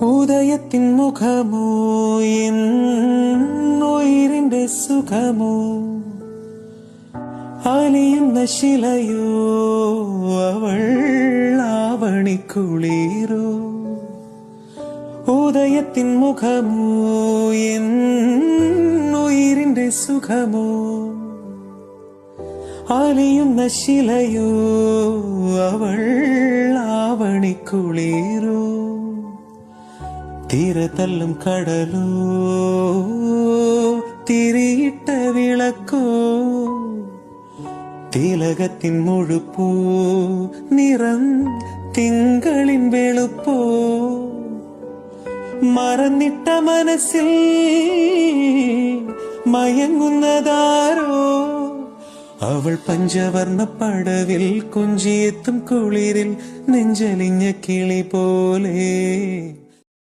ഉദയത്തിൻ മുഖമോ N ഉയിരിന്റെ സുഖമോ അലിയുന്ന ശിലയോ അവൾ ആവണിക്കുളിരോ ഉദയത്തിൻ മുഖമോ N ഉയിരിന്റെ സുഖമോ അലിയുന്ന ശിലയോ അവൾ ആവണിക്കുളിരോ തിരതല്ലും കടലോ തിരിയിട്ട വിളക്കോ തിലകത്തിൻ മുഴുപ്പോ നിറം തിങ്കളിൻ വെളുപ്പോ മറന്നിട്ട മനസ്സിൽ മയങ്ങുന്നതാരോ അവൾ പഞ്ചവർണ്ണ പടവിൽ കുഞ്ചിയെത്തും കുളിരിൽ നെഞ്ചലിഞ്ഞ കിളി പോലെ